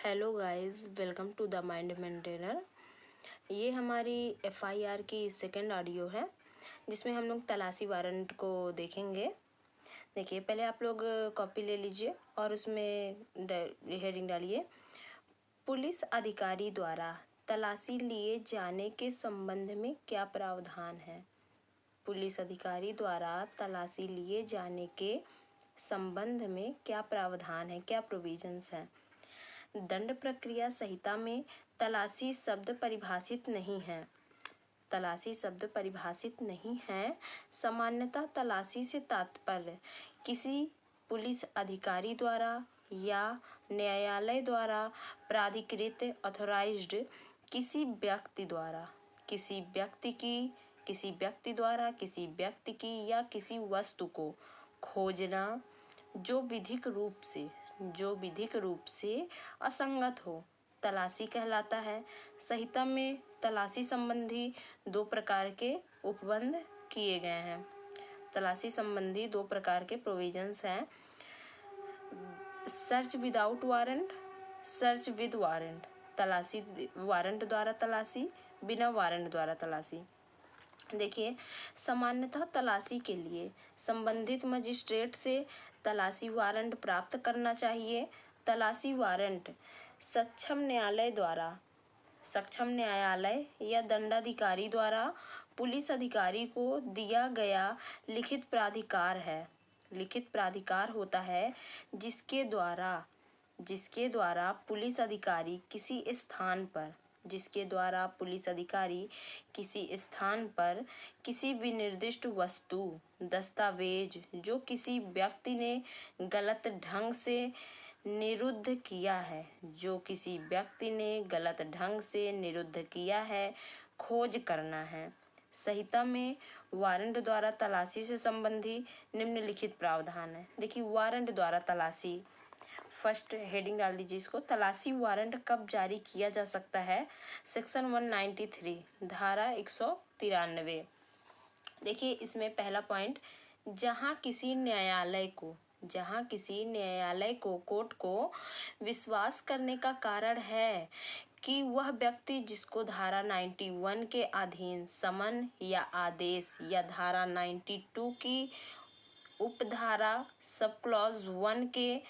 Hello guys, welcome to the mind maintainer. ये हमारी FIR की सेकंड ऑडियो है जिसमें हम लोग तलाशी वारंट को देखेंगे। देखिए, पहले आप लोग कॉपी ले लीजिए और उसमें हेडिंग डालिए, पुलिस अधिकारी द्वारा तलाशी लिए जाने के संबंध में क्या प्रावधान है। पुलिस अधिकारी द्वारा तलाशी लिए जाने के संबंध में क्या प्रावधान है, क्या प्रोविजंस हैं। दंड प्रक्रिया संहिता में तलाशी शब्द परिभाषित नहीं है। तलाशी शब्द परिभाषित नहीं है। सामान्यतः तलाशी से तात्पर्य किसी पुलिस अधिकारी द्वारा या न्यायालय द्वारा प्राधिकृत ऑथोराइज्ड किसी व्यक्ति द्वारा किसी व्यक्ति की या किसी वस्तु को खोजना जो विधिक रूप से असंगत हो, तलाशी कहलाता है। संहिता में तलाशी संबंधी दो प्रकार के उपबंध किए गए हैं। तलाशी संबंधी दो प्रकार के प्रोविजंस हैं, search without warrant, search with warrant. तलाशी वारंट द्वारा तलाशी, बिना वारंट द्वारा तलाशी। देखिए, सामान्यतः तलाशी के लिए संबंधित मजिस्ट्रेट से तलाशी वारंट प्राप्त करना चाहिए। तलाशी वारंट सक्षम न्यायालय या दंडाधिकारी द्वारा पुलिस अधिकारी को दिया गया लिखित प्राधिकार है। लिखित प्राधिकार होता है जिसके द्वारा पुलिस अधिकारी किसी स्थान पर किसी विनिर्दिष्ट वस्तु, दस्तावेज जो किसी व्यक्ति ने गलत ढंग से निरुद्ध किया है, खोज करना है। संहिता में वारंट द्वारा तलाशी से संबंधी निम्नलिखित प्रावधान है। देखिए, वारंट द्वारा तलाशी, फर्स्ट हेडिंग डाल लीजिए इसको, तलाशी वारंट कब जारी किया जा सकता है। सेक्शन 193 धारा 193। देखिए, इसमें पहला पॉइंट, जहां किसी न्यायालय को कोर्ट को विश्वास करने का कारण है कि वह व्यक्ति जिसको धारा 91 के अधीन समन या आदेश या धारा 92 की उपधारा सब क्लॉज 1 के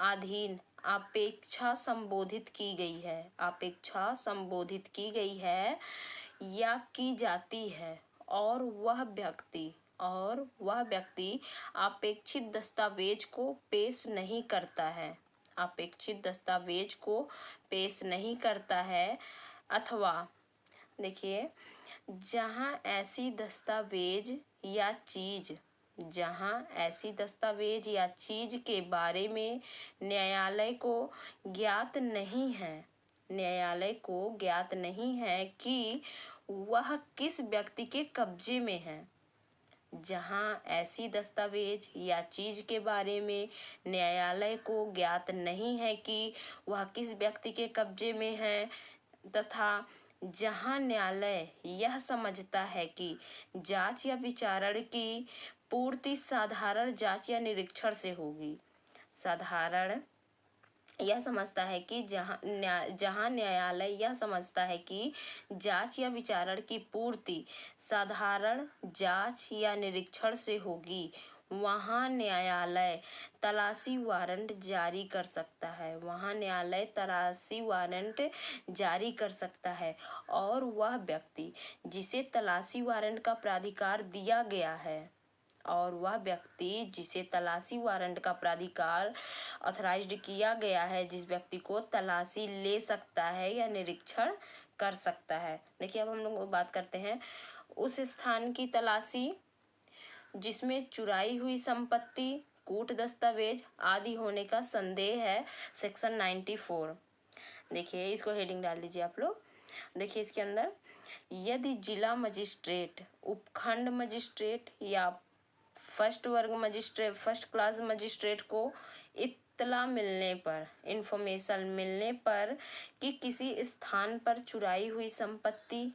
अधीन अपेक्षा संबोधित की गई है या की जाती है और वह व्यक्ति अपेक्षित दस्तावेज को पेश नहीं करता है अथवा देखिए, जहां ऐसी दस्तावेज या चीज के बारे में न्यायालय को ज्ञात नहीं है कि वह किस व्यक्ति के कब्जे में है। जहां ऐसी दस्तावेज या चीज के बारे में न्यायालय को ज्ञात नहीं है कि वह किस व्यक्ति के कब्जे में है तथा जहां न्यायालय यह समझता है कि जांच या विचारण की पूर्ति साधारण जांच या निरीक्षण से होगी। जहां न्यायालय यह समझता है कि जांच या विचारण की पूर्ति साधारण जांच या निरीक्षण से होगी, वहां न्यायालय तलाशी वारंट जारी कर सकता है और वह व्यक्ति जिसे तलाशी वारंट का प्राधिकार दिया गया है ऑथराइज्ड किया गया है, जिस व्यक्ति को तलाशी ले सकता है या निरीक्षण कर सकता है। देखिए, अब हम लोग बात करते हैं उस स्थान की तलाशी जिसमें चुराई हुई संपत्ति, कूट दस्तावेज आदि होने का संदेह है। सेक्शन 94। देखिए, इसको हेडिंग डाल लीजिए आप लोग। देखिए, इसके अंदर यदि जिला मजिस्ट्रेट, उपखंड मजिस्ट्रेट या फर्स्ट क्लास मजिस्ट्रेट को इंफॉर्मेशन मिलने पर कि किसी स्थान पर चुराई हुई संपत्ति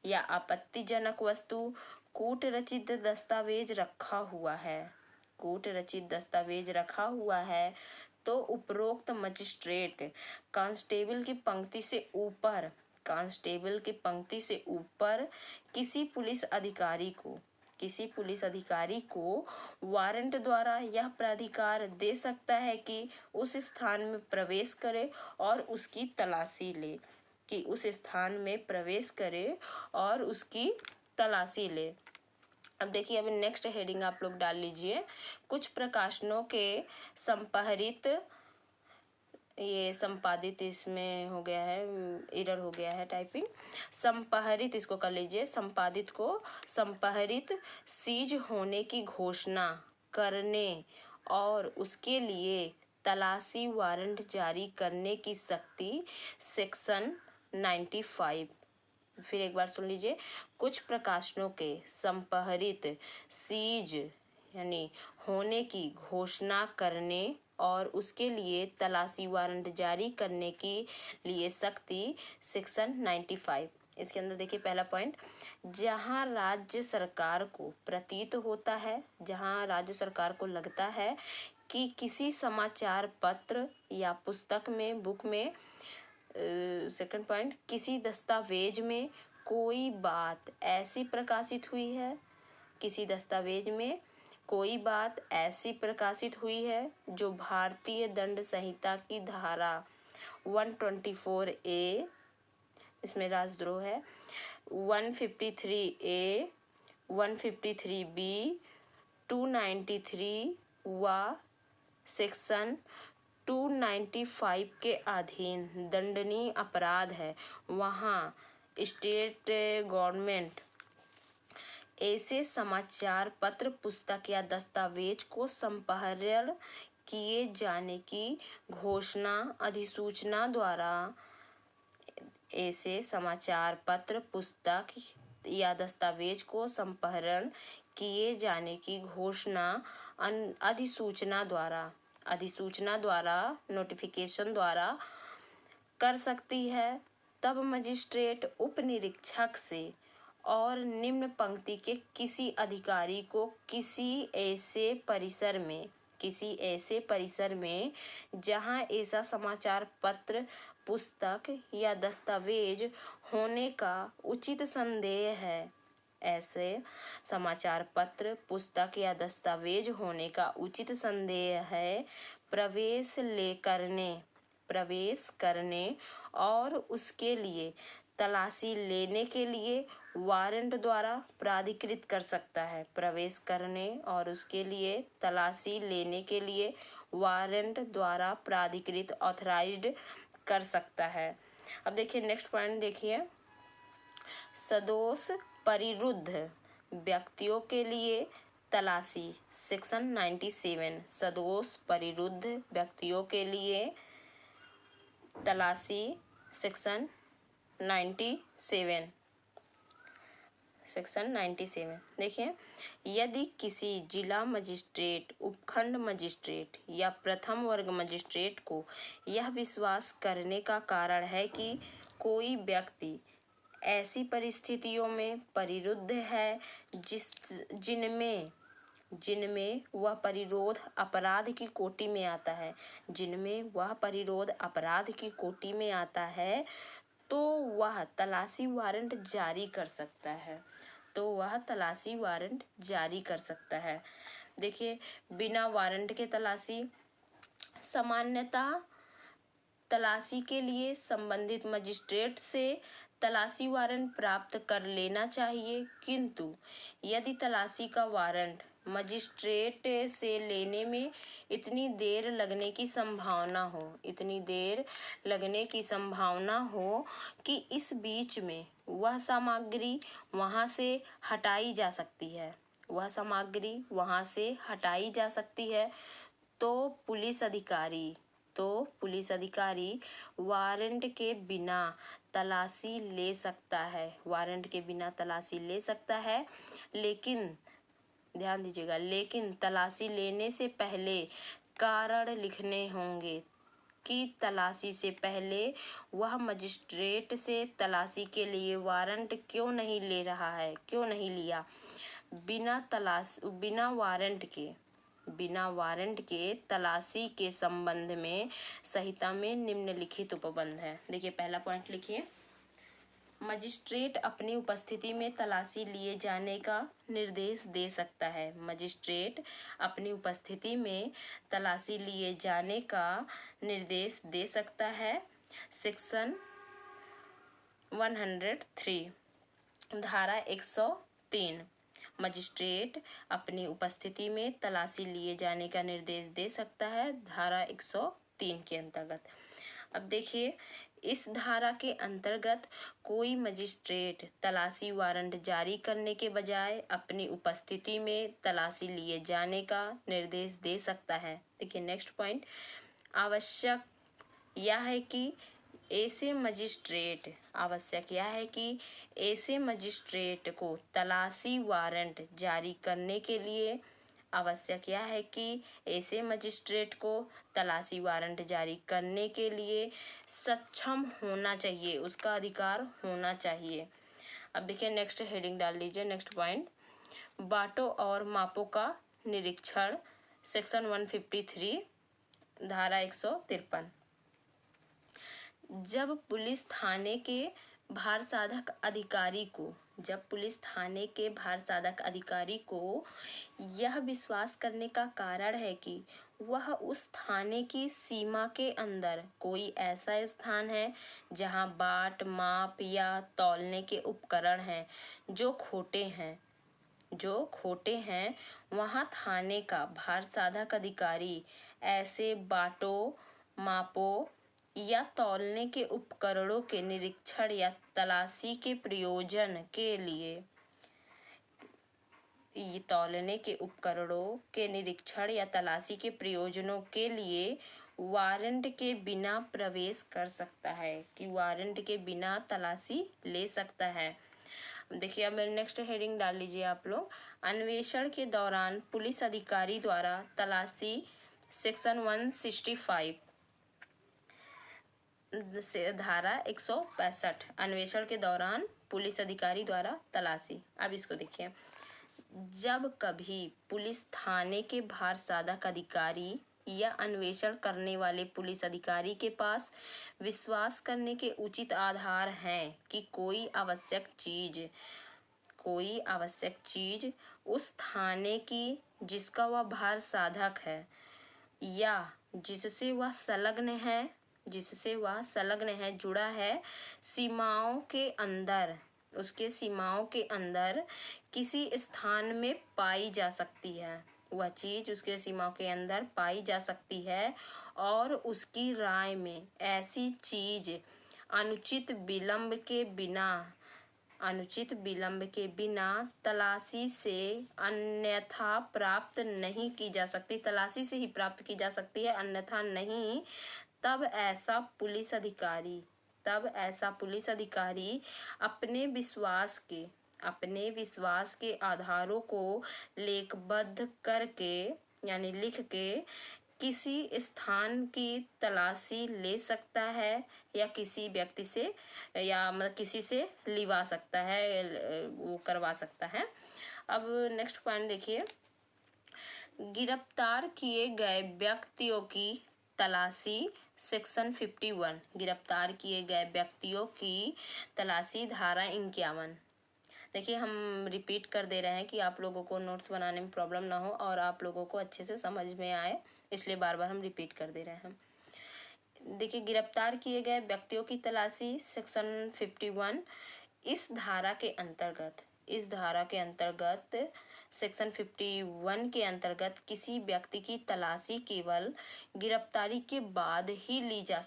या आपत्तिजनक वस्तु कूट रचित दस्तावेज रखा हुआ है कूट रचित दस्तावेज रखा हुआ है तो उपरोक्त मजिस्ट्रेट कांस्टेबल की पंक्ति से ऊपर किसी पुलिस अधिकारी को वारंट द्वारा यह प्राधिकार दे सकता है कि उस स्थान में प्रवेश करे और उसकी तलाशी ले। अब देखिए, अभी नेक्स्ट हेडिंग आप लोग डाल लीजिए। कुछ प्रकाशनों के संपादित इसमें हो गया है, एरर हो गया है टाइपिंग। संपहरित इसको कर लीजिए, संपादित को संपहरित सीज होने की घोषणा करने और उसके लिए तलाशी वारंट जारी करने की शक्ति सेक्शन 95। फिर एक बार सुन लीजिए। कुछ प्रकाशनों के संपहरित सीज यानी होने की घोषणा करने और उसके लिए तलाशी वारंट जारी करने की लिए शक्ति सेक्शन 95। इसके अंदर देखिए पहला पॉइंट, जहां राज्य सरकार को प्रतीत होता है, जहां राज्य सरकार को लगता है कि किसी समाचार पत्र या पुस्तक में, बुक में, सेकंड पॉइंट, किसी दस्तावेज में कोई बात ऐसी प्रकाशित हुई है जो भारतीय दंड संहिता की धारा 124A, इसमें राजद्रोह है, 153A, 153B, 293 व सेक्शन 295 के अधीन दंडनीय अपराध है, वहाँ स्टेट गवर्नमेंट ऐसे समाचार पत्र, पुस्तक या दस्तावेज को संपादन किए जाने की घोषणा अधिसूचना द्वारा ऐसे समाचार पत्र, पुस्तक या दस्तावेज को संपादन किए जाने की घोषणा अधिसूचना द्वारा नोटिफिकेशन द्वारा कर सकती है। तब मजिस्ट्रेट उप निरीक्षक से और निम्न पंक्ति के किसी अधिकारी को किसी ऐसे परिसर में जहां ऐसा समाचार पत्र, पुस्तक या दस्तावेज होने का उचित संदेह है, ऐसे समाचार पत्र, पुस्तक या दस्तावेज होने का उचित संदेह है, प्रवेश करने और उसके लिए तलाशी लेने के लिए वारंट द्वारा प्राधिकृत कर सकता है। प्रवेश करने और उसके लिए तलाशी लेने के लिए वारंट द्वारा प्राधिकृत ऑथराइज्ड कर सकता है। अब देखिए नेक्स्ट पॉइंट देखिए, सदोष परिरुद्ध व्यक्तियों के लिए तलाशी सेक्शन 97। सदोष परिरुद्ध व्यक्तियों के लिए तलाशी सेक्शन 97। देखिए, यदि किसी जिला मजिस्ट्रेट, उपखंड मजिस्ट्रेट या प्रथम वर्ग मजिस्ट्रेट को यह विश्वास करने का कारण है कि कोई व्यक्ति ऐसी परिस्थितियों में परिरुद्ध है जिनमें वह परिरोध अपराध की कोटि में आता है, तो वह तलाशी वारंट जारी कर सकता है। देखिए, बिना वारंट के तलाशी, सामान्यतः तलाशी के लिए संबंधित मजिस्ट्रेट से तलाशी वारंट प्राप्त कर लेना चाहिए, किंतु यदि तलाशी का वारंट मजिस्ट्रेट से लेने में इतनी देर लगने की संभावना हो कि इस बीच में वह सामग्री वहां से हटाई जा सकती है, तो पुलिस अधिकारी वारंट के बिना तलाशी ले सकता है। लेकिन ध्यान दीजिएगा, तलाशी लेने से पहले कारण लिखने होंगे कि तलाशी से पहले वह मजिस्ट्रेट से तलाशी के लिए वारंट क्यों नहीं लिया। बिना वारंट के बिना वारंट के तलाशी के संबंध में संहिता में निम्नलिखित उपबंध है। देखिए पहला पॉइंट लिखिए, मजिस्ट्रेट अपनी उपस्थिति में तलाशी लिए जाने का निर्देश दे सकता है। मजिस्ट्रेट अपनी उपस्थिति में तलाशी लिए जाने का निर्देश दे सकता है। सेक्शन 103 धारा 103 मजिस्ट्रेट अपनी उपस्थिति में तलाशी लिए जाने का निर्देश दे सकता है, धारा 103 के अंतर्गत। अब देखिए, इस धारा के अंतर्गत कोई मजिस्ट्रेट तलाशी वारंट जारी करने के बजाय अपनी उपस्थिति में तलाशी लिए जाने का निर्देश दे सकता है। देखिए नेक्स्ट पॉइंट, आवश्यक यह है कि ऐसे मजिस्ट्रेट को तलाशी वारंट जारी करने के लिए सक्षम होना चाहिए, उसका अधिकार होना चाहिए। अब देखिए नेक्स्ट हेडिंग डाल लीजिए, नेक्स्ट पॉइंट, बाटों और मापों का निरीक्षण, सेक्शन 153 धारा 153। जब पुलिस थाने के भारसाधक अधिकारी को यह विश्वास करने का कारण है कि वह उस थाने की सीमा के अंदर कोई ऐसा स्थान है जहां बाट, माप या तौलने के उपकरण हैं जो खोटे हैं, वहां थाने का भारसाधक अधिकारी ऐसे बाटों, मापों या तौलने के उपकरणों के निरीक्षण या तलाशी के प्रयोजन के लिए वारंट के बिना प्रवेश कर सकता है, कि वारंट के बिना तलाशी ले सकता है। देखिए अब नेक्स्ट हेडिंग डाल लीजिए आप लोग, अन्वेषण के दौरान पुलिस अधिकारी द्वारा तलाशी, सेक्शन 165 धारा 165 अन्वेषण के दौरान पुलिस अधिकारी द्वारा तलाशी। अब इसको देखिए, जब कभी पुलिस थाने के भारसाधक अधिकारी या अन्वेषण करने वाले पुलिस अधिकारी के पास विश्वास करने के उचित आधार हैं कि कोई आवश्यक चीज उस थाने की जिसका वह भारसाधक है या जिससे वह संलग्न है, जुड़ा है, उसके सीमाओं के अंदर किसी स्थान में पाई जा सकती है, वह चीज उसके सीमाओं के अंदर पाई जा सकती है और उसकी राय में ऐसी चीज अनुचित विलंब के बिना तलाशी से अन्यथा प्राप्त नहीं की जा सकती, तलाशी से ही प्राप्त की जा सकती है, अन्यथा नहीं, तब ऐसा पुलिस अधिकारी अपने विश्वास के आधारों को लेखबद्ध करके यानी लिख के किसी स्थान की तलाशी ले सकता है या किसी व्यक्ति से या मतलब किसी से लिवा सकता है, वो करवा सकता है। अब नेक्स्ट पॉइंट देखिए, गिरफ्तार किए गए व्यक्तियों की तलाशी, सेक्शन 51 गिरफ्तार किए गए व्यक्तियों की तलाशी, धारा 51। देखिए हम रिपीट कर दे रहे हैं कि आप लोगों को नोट्स बनाने में प्रॉब्लम ना हो और आप लोगों को अच्छे से समझ में आए, इसलिए बार बार हम रिपीट कर दे रहे हैं। देखिए गिरफ्तार किए गए व्यक्तियों की तलाशी, सेक्शन 51। इस धारा के अंतर्गत सेक्शन 51 के अंतर्गत किसी व्यक्ति की तलाशी केवल गिरफ्तारी के बाद ही ली जा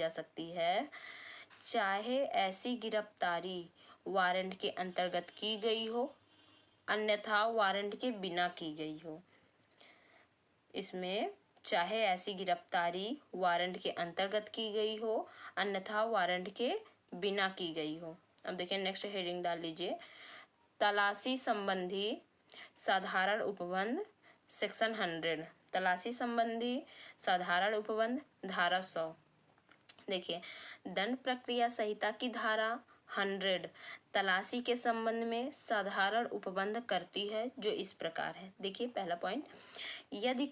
सकती है, चाहे ऐसी गिरफ्तारी वारंट के अंतर्गत की गई हो, अन्यथा वारंट के बिना की गई हो। इसमें चाहे ऐसी गिरफ्तारी वारंट के अंतर्गत की गई हो, अन्यथा वारंट के बिना की गई हो। अब देखिए नेक्स्ट हेडिंग डाल लीजिए, तलाशी संबंधी साधारण उपबंध, सेक्शन 100 तलाशी संबंधी साधारण उपबंध, धारा 100। देखिए दंड प्रक्रिया संहिता की धारा 100 तलाशी के संबंध में साधारण उपबंध करती है जो इस प्रकार है। देखिए पहला पॉइंट, यदि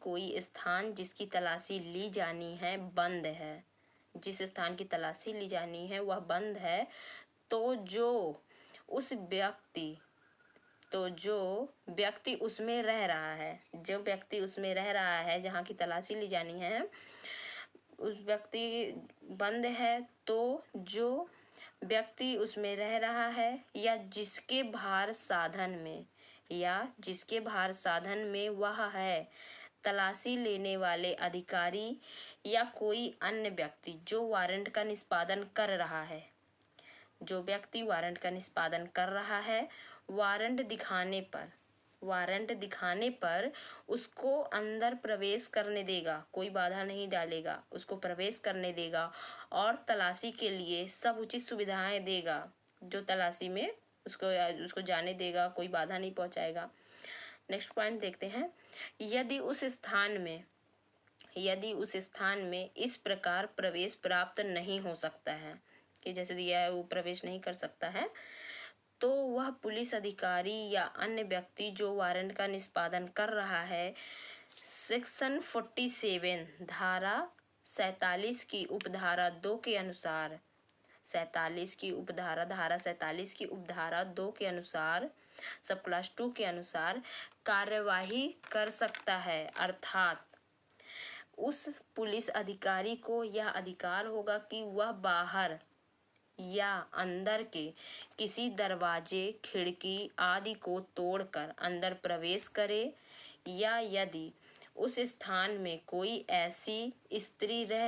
कोई स्थान जिसकी तलाशी ली जानी है बंद है, जिस स्थान की तलाशी ली जानी है वह बंद है, तो जो व्यक्ति उसमें रह रहा है जहाँ की तलाशी ली जानी है, उस व्यक्ति बंद है, तो जो व्यक्ति उसमें रह रहा है या जिसके भार साधन में वह है, तलाशी लेने वाले अधिकारी या कोई अन्य व्यक्ति जो वारंट का निष्पादन कर रहा है, वारंट दिखाने पर उसको अंदर प्रवेश करने देगा, कोई बाधा नहीं डालेगा, उसको प्रवेश करने देगा और तलाशी के लिए सब उचित सुविधाएं देगा, जो तलाशी में उसको जाने देगा, कोई बाधा नहीं पहुंचाएगा। नेक्स्ट पॉइंट देखते हैं, यदि उस स्थान में इस प्रकार प्रवेश प्राप्त नहीं हो सकता है, कि जैसे दिया है वो प्रवेश नहीं कर सकता है, तो वह पुलिस अधिकारी या अन्य व्यक्ति जो वारंट का निष्पादन कर रहा है, सेक्शन 47 धारा 47 की उपधारा 2 के अनुसार, धारा 47 की उपधारा 2 के अनुसार, सब क्लास 2 के अनुसार कार्यवाही कर सकता है। अर्थात उस पुलिस अधिकारी को यह अधिकार होगा कि वह बाहर या अंदर के किसी दरवाजे, खिड़की आदि को तोड़कर अंदर प्रवेश करे, या यदि उस स्थान में कोई ऐसी स्त्री रह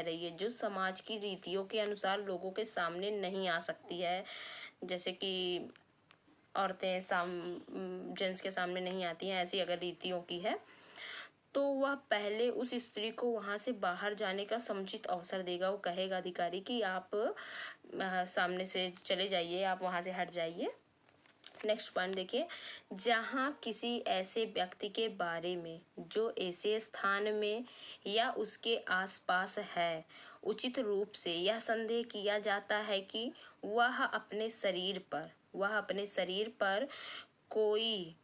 रही है जो समाज की रीतियों के अनुसार लोगों के सामने नहीं आ सकती है, जैसे कि औरतें जेंट्स के सामने नहीं आती हैं, ऐसी अगर रीतियों की है, तो वह पहले उस स्त्री को वहां से बाहर जाने का समुचित अवसर देगा। वो कहेगा अधिकारी कि आप सामने से चले जाइए, आप वहां से हट जाइए। नेक्स्ट पॉइंट देखिए, जहां किसी ऐसे व्यक्ति के बारे में जो ऐसे स्थान में या उसके आसपास है, उचित रूप से यह संदेह किया जाता है कि वह अपने शरीर पर कोई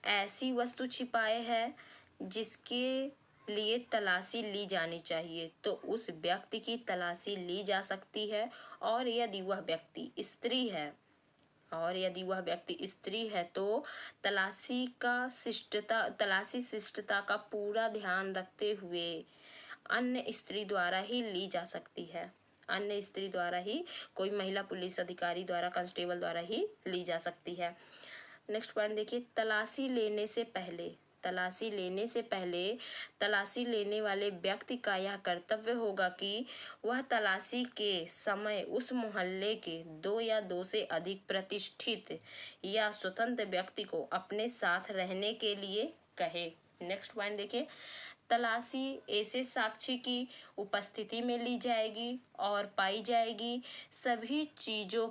ऐसी वस्तु छिपाए है जिसके लिए तलाशी ली जानी चाहिए, तो उस व्यक्ति की तलाशी ली जा सकती है। और यदि वह व्यक्ति स्त्री है तो तलाशी शिष्टता का पूरा ध्यान रखते हुए अन्य स्त्री द्वारा ही ली जा सकती है। कोई महिला पुलिस अधिकारी द्वारा, कांस्टेबल द्वारा ही ली जा सकती है। नेक्स्ट पॉइंट देखिए, तलाशी लेने से पहले तलाशी लेने वाले व्यक्ति का यह कर्तव्य होगा कि वह तलाशी के समय उस मोहल्ले के 2 या 2 से अधिक प्रतिष्ठित या स्वतंत्र व्यक्ति को अपने साथ रहने के लिए कहे। नेक्स्ट पॉइंट देखिए, तलाशी ऐसे साक्षी की उपस्थिति में ली जाएगी और पाई जाएगी। सभी चीजों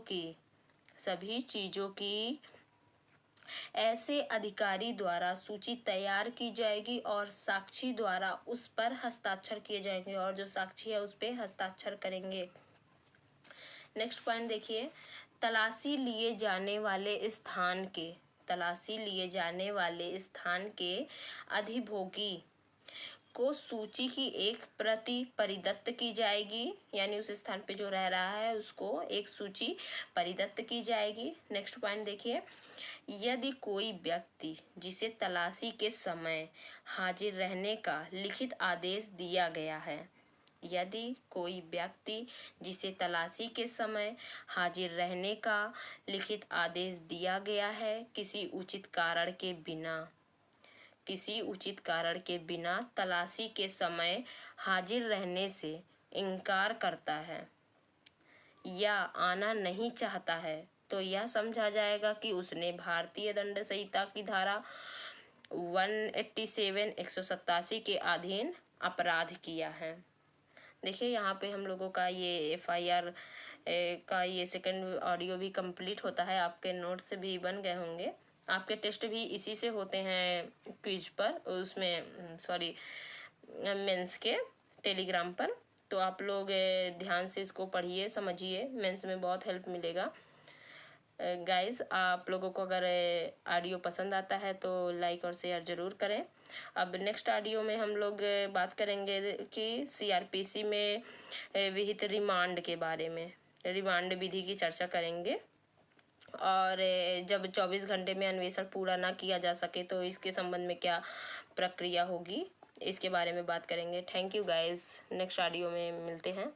की ऐसे अधिकारी द्वारा सूची तैयार की जाएगी और साक्षी द्वारा उस पर हस्ताक्षर किए जाएंगे, और जो साक्षी है उस पे हस्ताक्षर करेंगे। नेक्स्ट पॉइंट देखिए, तलाशी लिए जाने वाले स्थान के अधिभोगी को सूची की एक प्रति परिदत्त की जाएगी, यानी उस स्थान पे जो रह रहा है उसको एक सूची परिदत्त की जाएगी। नेक्स्ट पॉइंट देखिए, यदि कोई व्यक्ति जिसे तलाशी के समय हाजिर रहने का लिखित आदेश दिया गया है, किसी उचित कारण के बिना तलाशी के समय हाजिर रहने से इनकार करता है या आना नहीं चाहता है, तो यह समझा जाएगा कि उसने भारतीय दंड संहिता की धारा 187 187 के अधीन अपराध किया है। देखिए यहाँ पे हम लोगों का ये FIR का ये सेकंड ऑडियो भी कंप्लीट होता है। आपके नोट्स भी बन गए होंगे, आपके टेस्ट भी इसी से होते हैं क्विज पर, उसमें मेंस के। टेलीग्राम पर। तो आप लोग ध्यान से इसको पढ़िए, समझिए, मेंस में बहुत हेल्प मिलेगा। गाइस, आप लोगों को अगर ऑडियो पसंद आता है तो लाइक और शेयर ज़रूर करें। अब नेक्स्ट ऑडियो में हम लोग बात करेंगे कि सीआरपीसी में विहित रिमांड के बारे में, रिमांड विधि की चर्चा करेंगे। और जब 24 घंटे में अन्वेषण पूरा ना किया जा सके तो इसके संबंध में क्या प्रक्रिया होगी, इसके बारे में बात करेंगे। Thank you guys, next audio में मिलते हैं।